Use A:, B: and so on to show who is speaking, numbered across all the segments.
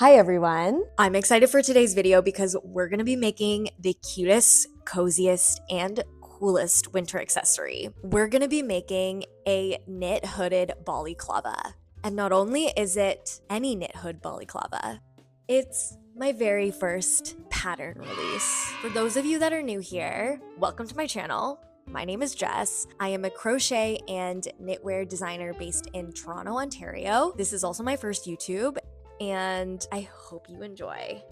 A: Hi everyone! I'm excited for today's video because we're going to be making the cutest, coziest, and coolest winter accessory. We're going to be making a knit hooded balaclava. And not only is it any knit hood balaclava, it's my very first pattern release. For those of you that are new here, welcome to my channel. My name is Jess. I am a crochet and knitwear designer based in Toronto, Ontario. This is also my first YouTube, and I hope you enjoy.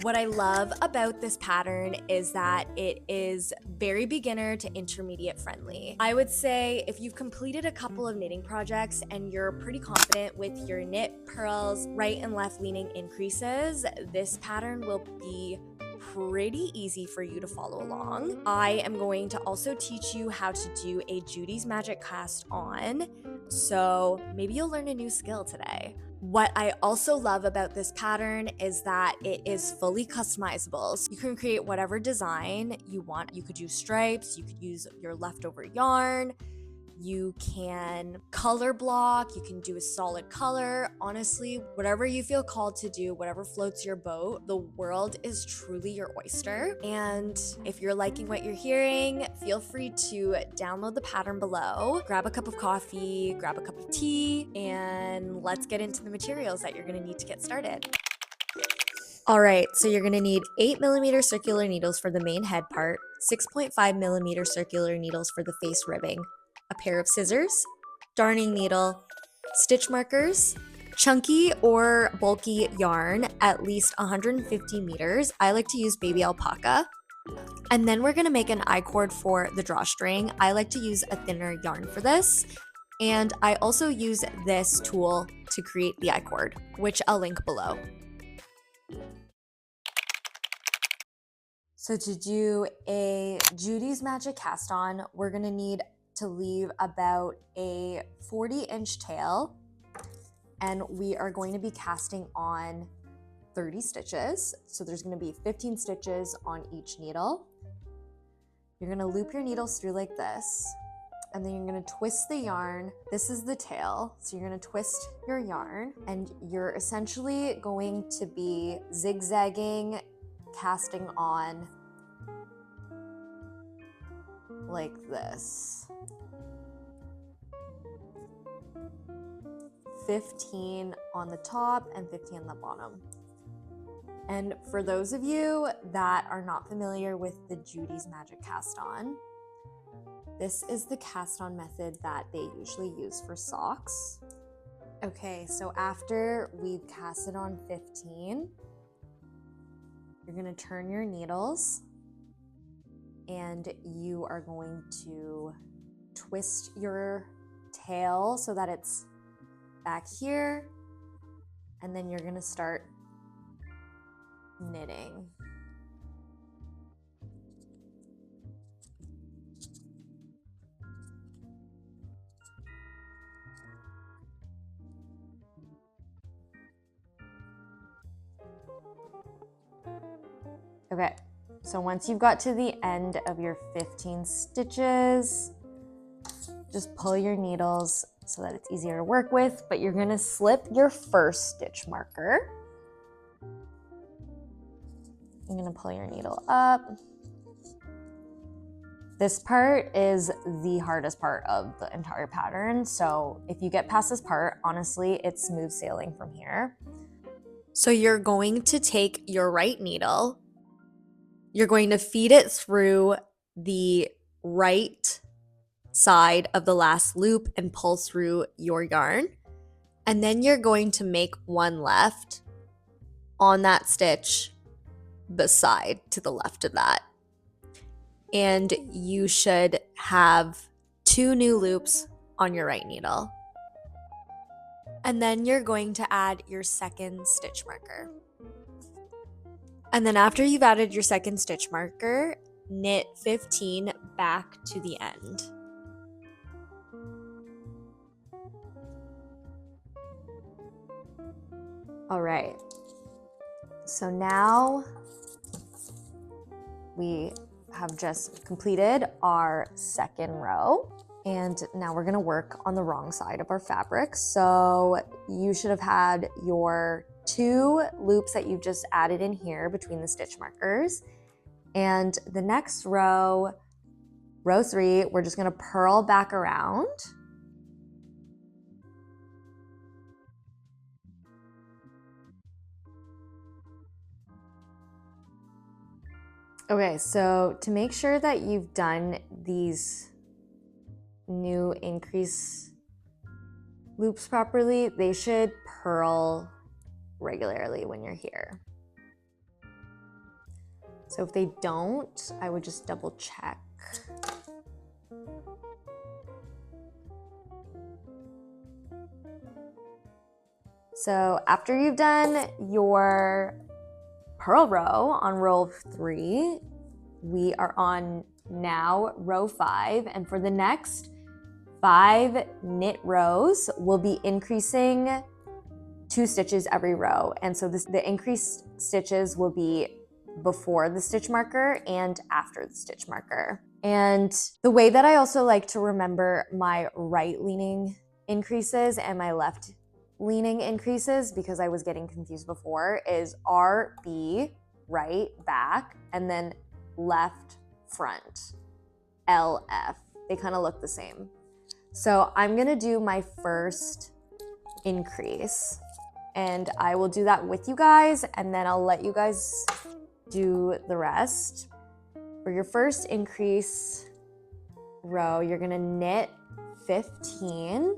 A: What I love about this pattern is that it is very beginner to intermediate friendly. I would say if you've completed a couple of knitting projects and you're pretty confident with your knit, purls, right and left leaning increases, this pattern will be pretty easy for you to follow along. I am going to also teach you how to do a Judy's magic cast on, so maybe you'll learn a new skill today. What I also love about this pattern is that it is fully customizable. So you can create whatever design you want. You could use stripes, you could use your leftover yarn, you can color block, you can do a solid color. Honestly, whatever you feel called to do, whatever floats your boat, the world is truly your oyster. And if you're liking what you're hearing, feel free to download the pattern below, grab a cup of coffee, grab a cup of tea, and let's get into the materials that you're gonna need to get started. All right, so you're gonna need 8mm circular needles for the main head part, 6.5mm circular needles for the face ribbing, a pair of scissors, darning needle, stitch markers, chunky or bulky yarn, at least 150 meters. I like to use baby alpaca. And then we're gonna make an I-cord for the drawstring. I like to use a thinner yarn for this. And I also use this tool to create the I-cord, which I'll link below. So to do a Judy's magic cast on, we're gonna need to leave about a 40-inch tail, and we are going to be casting on 30 stitches. So there's gonna be 15 stitches on each needle. You're gonna loop your needles through like this, and then you're gonna twist the yarn. This is the tail, so you're gonna twist your yarn, and you're essentially going to be zigzagging, casting on like this. 15 on the top and 15 on the bottom. And for those of you that are not familiar with the Judy's magic cast on, this is the cast on method that they usually use for socks. Okay, so after we've casted on 15, you're gonna turn your needles and you are going to twist your tail so that it's back here, and then you're gonna start knitting. Okay, so once you've got to the end of your 15 stitches, just pull your needles so that it's easier to work with, but you're gonna slip your first stitch marker. You're gonna pull your needle up. This part is the hardest part of the entire pattern, so if you get past this part, honestly, it's smooth sailing from here. So you're going to take your right needle, you're going to feed it through the right side of the last loop and pull through your yarn, and then you're going to make one left on that stitch beside to the left of that, and you should have 2 new loops on your right needle. And then you're going to add your second stitch marker, and then after you've added your second stitch marker, knit 15 back to the end. All right, so now we have just completed our second row. And now we're gonna work on the wrong side of our fabric. So you should have had your 2 loops that you just added in here between the stitch markers. And the next row, row 3, we're just gonna purl back around. Okay, so to make sure that you've done these new increase loops properly, they should purl regularly when you're here. So if they don't, I would just double check. So after you've done your purl row on row 3, we are on now row 5, and for the next 5 knit rows, we'll be increasing 2 stitches every row. And so the increased stitches will be before the stitch marker and after the stitch marker. And the way that I also like to remember my right leaning increases and my left leaning increases, because I was getting confused before, is RB, right, back, and then left, front, LF. They kind of look the same. So I'm gonna do my first increase, and I will do that with you guys, and then I'll let you guys do the rest. For your first increase row, you're gonna knit 15.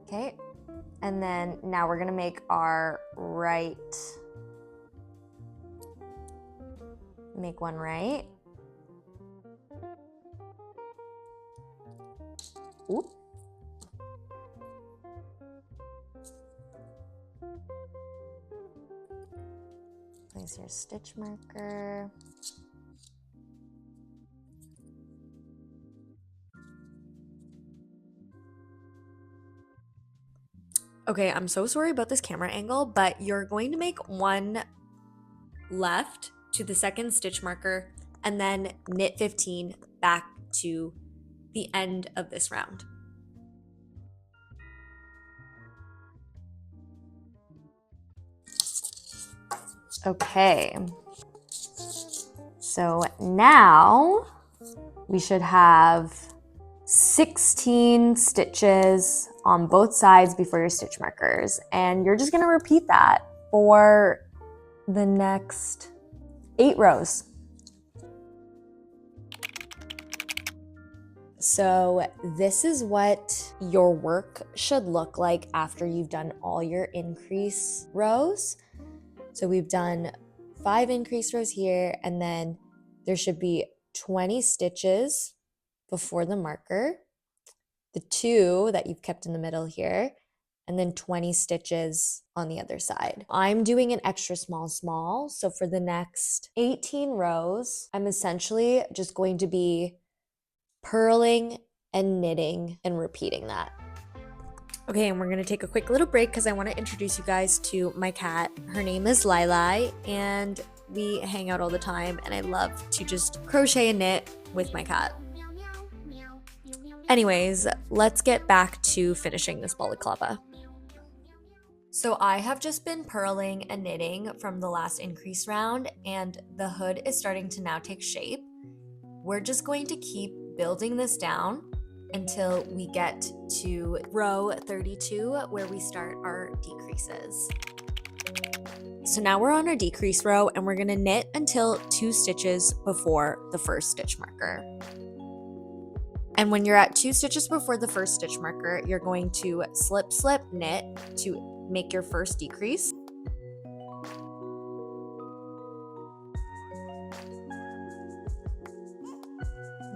A: Okay, and then now we're gonna make our right, make one right. Oop. Place your stitch marker. Okay, I'm so sorry about this camera angle, but you're going to make one left to the second stitch marker and then knit 15 back to the end of this round. Okay, so now we should have 16 stitches on both sides before your stitch markers, and you're just gonna repeat that for the next 8 rows. So this is what your work should look like after you've done all your increase rows. So we've done 5 increase rows here, and then there should be 20 stitches before the marker, the 2 that you've kept in the middle here, and then 20 stitches on the other side. I'm doing an extra small, so for the next 18 rows, I'm essentially just going to be purling and knitting and repeating that. Okay, and we're gonna take a quick little break because I want to introduce you guys to my cat. Her name is Lili, and we hang out all the time, and I love to just crochet and knit with my cat. Anyways, let's get back to finishing this balaclava. So I have just been purling and knitting from the last increase round, and the hood is starting to now take shape. We're just going to keep building this down until we get to row 32, where we start our decreases. So now we're on our decrease row, and we're gonna knit until 2 stitches before the first stitch marker. And when you're at 2 stitches before the first stitch marker, you're going to slip, slip, knit to make your first decrease.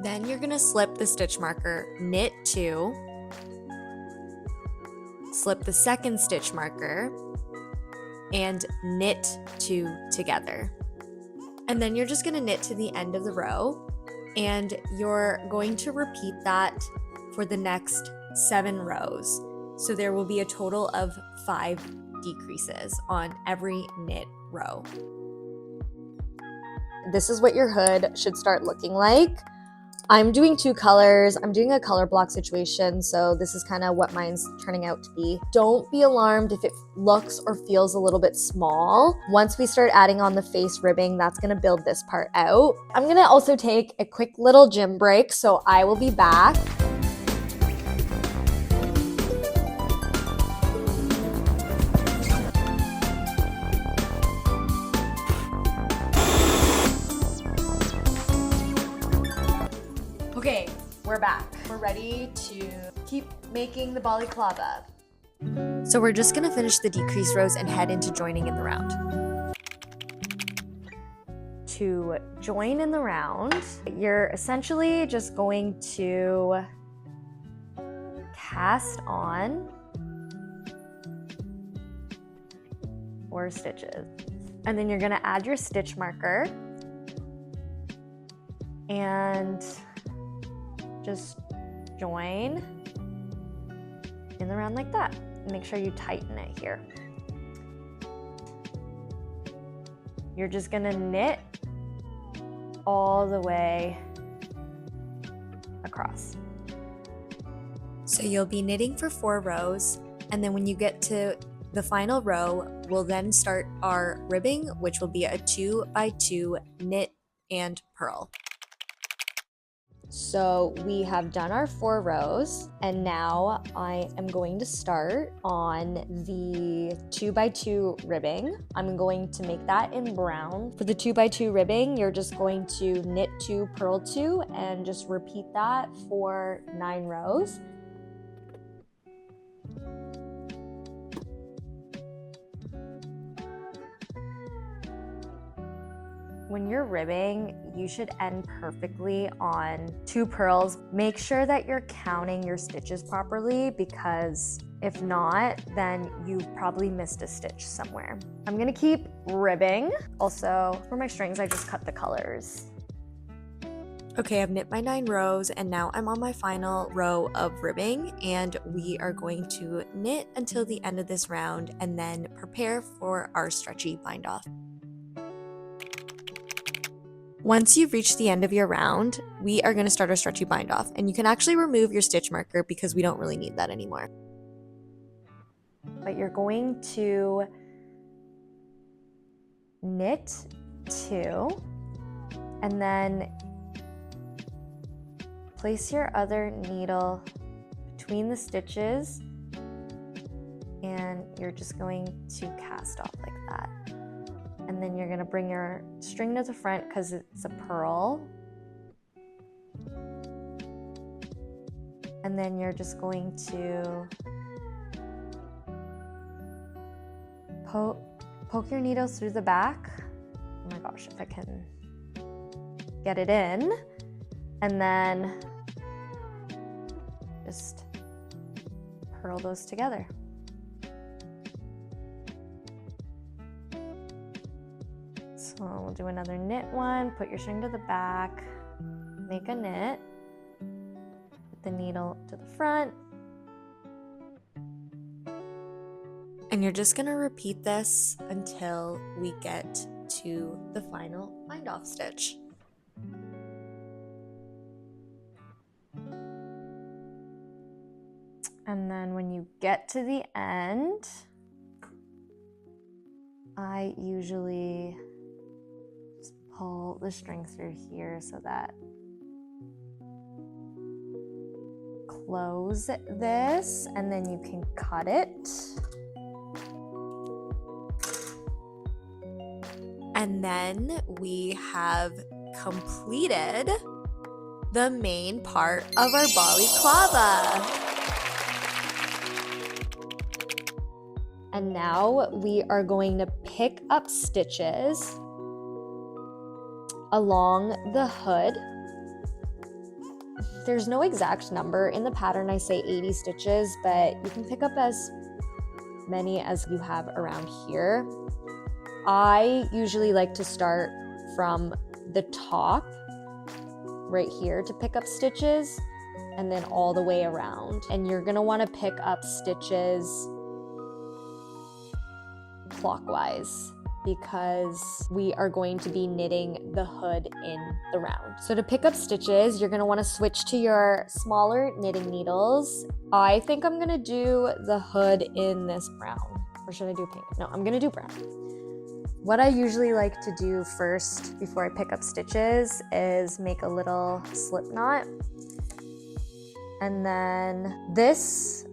A: Then you're gonna slip the stitch marker, knit 2, slip the second stitch marker, and knit 2 together. And then you're just gonna knit to the end of the row, and you're going to repeat that for the next 7 rows. So there will be a total of 5 decreases on every knit row. this is what your hood should start looking like. I'm doing 2 colors. I'm doing a color block situation, so this is kind of what mine's turning out to be. Don't be alarmed if it looks or feels a little bit small. Once we start adding on the face ribbing, that's gonna build this part out. I'm gonna also take a quick little gym break, so I will be back. Okay, we're back. We're ready to keep making the balaclava. So we're just gonna finish the decrease rows and head into joining in the round. To join in the round, you're essentially just going to cast on 4 stitches. And then you're gonna add your stitch marker and just join in the round like that. Make sure you tighten it here. You're just gonna knit all the way across. So you'll be knitting for 4 rows, and then when you get to the final row, we'll then start our ribbing, which will be a 2 by 2 knit and purl. So we have done our 4 rows, and now I am going to start on the 2 by 2 ribbing. I'm going to make that in brown. For the 2 by 2 ribbing, you're just going to knit 2, purl 2, and just repeat that for 9 rows. When you're ribbing, you should end perfectly on 2 purls. Make sure that you're counting your stitches properly, because if not, then you've probably missed a stitch somewhere. I'm gonna keep ribbing. Also, for my strings, I just cut the colors. Okay, I've knit my 9 rows, and now I'm on my final row of ribbing, and we are going to knit until the end of this round and then prepare for our stretchy bind off. Once you've reached the end of your round, we are going to start our stretchy bind off, and you can actually remove your stitch marker because we don't really need that anymore. But you're going to knit 2, and then place your other needle between the stitches, and you're just going to cast off like that. And then you're gonna bring your string to the front because it's a purl. And then you're just going to poke your needle through the back. Oh my gosh, if I can get it in. And then just purl those together. So we'll do another knit one, put your string to the back, make a knit, put the needle to the front, and you're just gonna repeat this until we get to the final bind off stitch. And then when you get to the end, I usually pull the string through here so that close this, and then you can cut it. And then we have completed the main part of our balaclava. And now we are going to pick up stitches along the hood. There's no exact number. In the pattern I say 80 stitches, but you can pick up as many as you have around here. I usually like to start from the top right here to pick up stitches, and then all the way around. And you're gonna wanna pick up stitches clockwise. because we are going to be knitting the hood in the round. So to pick up stitches, you're gonna wanna switch to your smaller knitting needles. I think I'm gonna do the hood in this brown. Or should I do pink? No, I'm gonna do brown. What I usually like to do first before I pick up stitches is make a little slip knot. And then this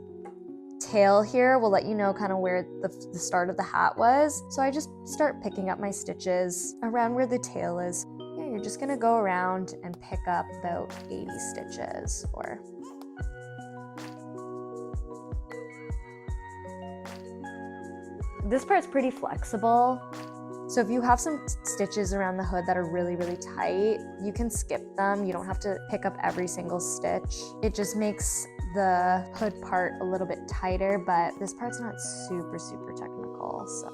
A: tail here will let you know kind of where the start of the hat was. So I just start picking up my stitches around where the tail is. Yeah, you're just gonna go around and pick up about 80 stitches or this part's pretty flexible. So if you have some stitches around the hood that are really, really tight, you can skip them. You don't have to pick up every single stitch. It just makes the hood part a little bit tighter, but this part's not super, super technical, so.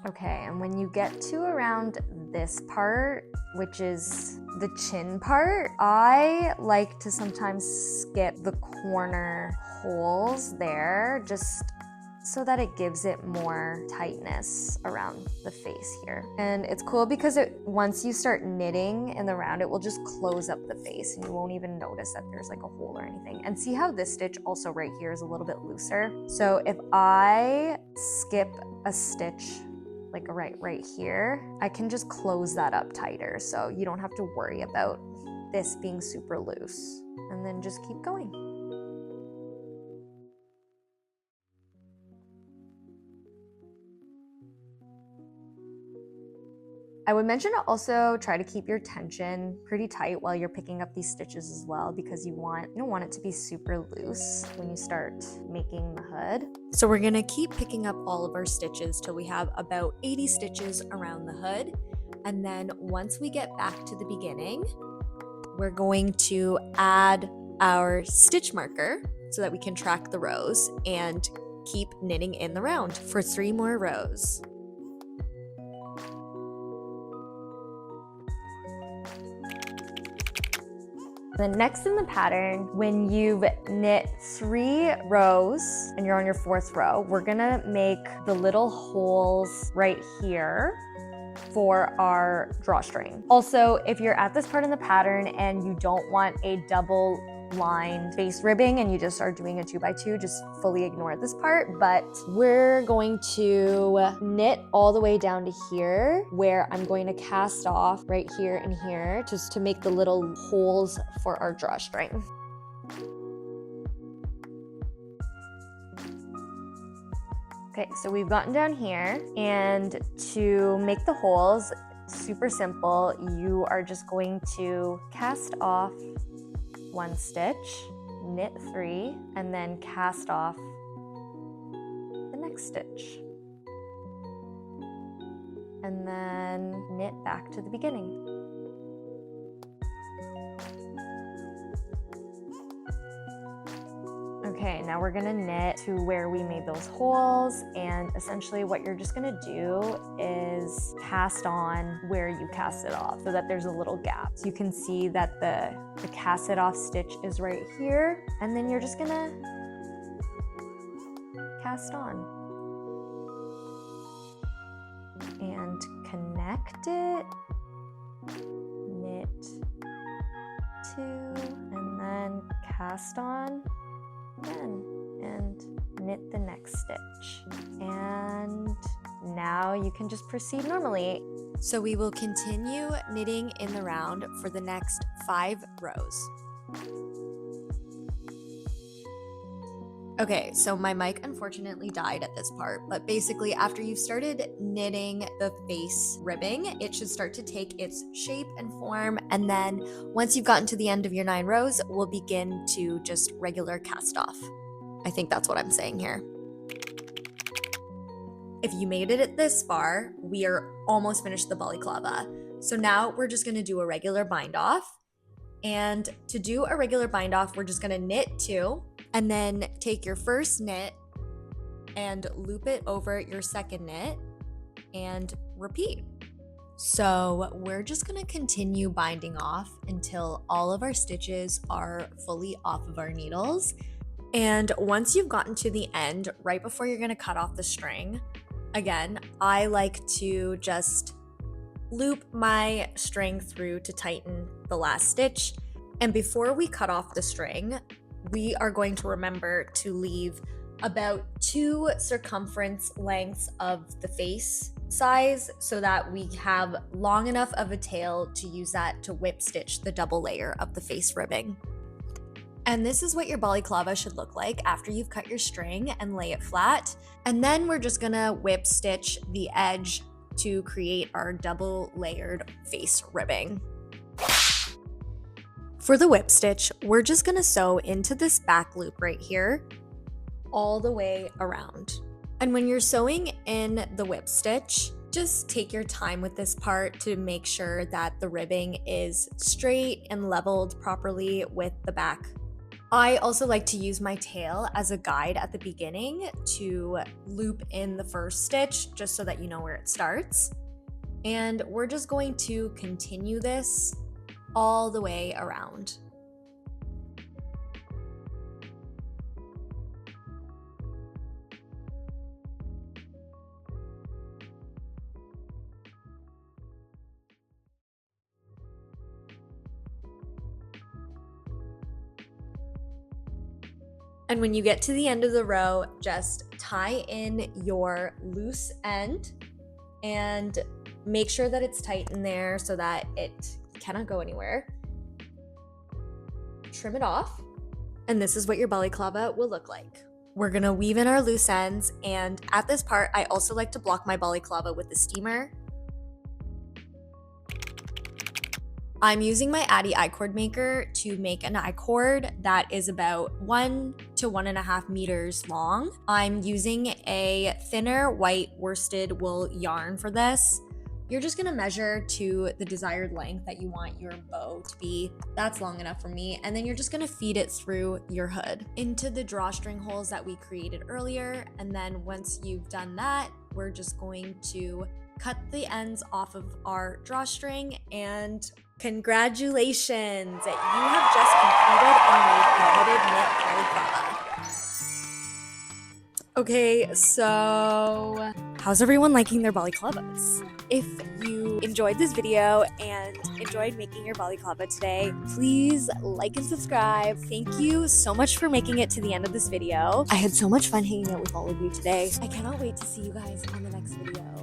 A: Okay, and when you get to around this part, which is the chin part, I like to sometimes skip the corner holes there, just so that it gives it more tightness around the face here. And it's cool because once you start knitting in the round, it will just close up the face and you won't even notice that there's like a hole or anything. And see how this stitch also right here is a little bit looser? So if I skip a stitch like right here, I can just close that up tighter, so you don't have to worry about this being super loose. And then just keep going. I would mention to also try to keep your tension pretty tight while you're picking up these stitches as well, because you don't want it to be super loose when you start making the hood. So we're gonna keep picking up all of our stitches till we have about 80 stitches around the hood. And then once we get back to the beginning, we're going to add our stitch marker so that we can track the rows and keep knitting in the round for 3 more rows. Then next in the pattern, when you've knit 3 rows and you're on your 4th row, we're gonna make the little holes right here for our drawstring. Also, if you're at this part in the pattern and you don't want a double lined base ribbing and you just are doing a 2x2, just fully ignore this part. But we're going to knit all the way down to here, where I'm going to cast off right here and here just to make the little holes for our drawstring. Okay, so we've gotten down here, and to make the holes, super simple. You are just going to cast off 1 stitch, knit 3, and then cast off the next stitch. And then knit back to the beginning. Okay, now we're gonna knit to where we made those holes, and essentially what you're just gonna do is cast on where you cast it off so that there's a little gap. So you can see that the cast it off stitch is right here, and then you're just gonna cast on. And connect it, knit 2, and then cast on again and knit the next stitch. And now you can just proceed normally. So we will continue knitting in the round for the next 5 rows. Okay, so my mic unfortunately died at this part, but basically after you've started knitting the face ribbing, it should start to take its shape and form, and then once you've gotten to the end of your 9 rows, we'll begin to just regular cast off. I think that's what I'm saying here. If you made it this far, we are almost finished the balaclava. So now we're just gonna do a regular bind off. And to do a regular bind off, we're just gonna knit 2, and then take your first knit and loop it over your second knit and repeat. So we're just gonna continue binding off until all of our stitches are fully off of our needles. And once you've gotten to the end, right before you're gonna cut off the string, again, I like to just loop my string through to tighten the last stitch. And before we cut off the string, we are going to remember to leave about 2 circumference lengths of the face size so that we have long enough of a tail to use that to whip stitch the double layer of the face ribbing. And this is what your balaclava should look like after you've cut your string and lay it flat. And then we're just gonna whip stitch the edge to create our double layered face ribbing. For the whip stitch, we're just gonna sew into this back loop right here all the way around. And when you're sewing in the whip stitch, just take your time with this part to make sure that the ribbing is straight and leveled properly with the back. I also like to use my tail as a guide at the beginning to loop in the first stitch just so that you know where it starts. And we're just going to continue this all the way around. And when you get to the end of the row, just tie in your loose end and make sure that it's tight in there so that it cannot go anywhere. Trim it off, and this is what your balaclava will look like. We're gonna weave in our loose ends, and at this part, I also like to block my balaclava with the steamer. I'm using my Addy I-cord maker to make an I-cord that is about 1 to 1.5 meters long. I'm using a thinner white worsted wool yarn for this. You're just gonna measure to the desired length that you want your bow to be. That's long enough for me. And then you're just gonna feed it through your hood into the drawstring holes that we created earlier. And then once you've done that, we're just going to cut the ends off of our drawstring, and congratulations! You have just completed and made a knitted knit balaclava. Okay, so how's everyone liking their balaclavas? If you enjoyed this video and enjoyed making your balaclava today, please like and subscribe. Thank you so much for making it to the end of this video. I had so much fun hanging out with all of you today. I cannot wait to see you guys on the next video.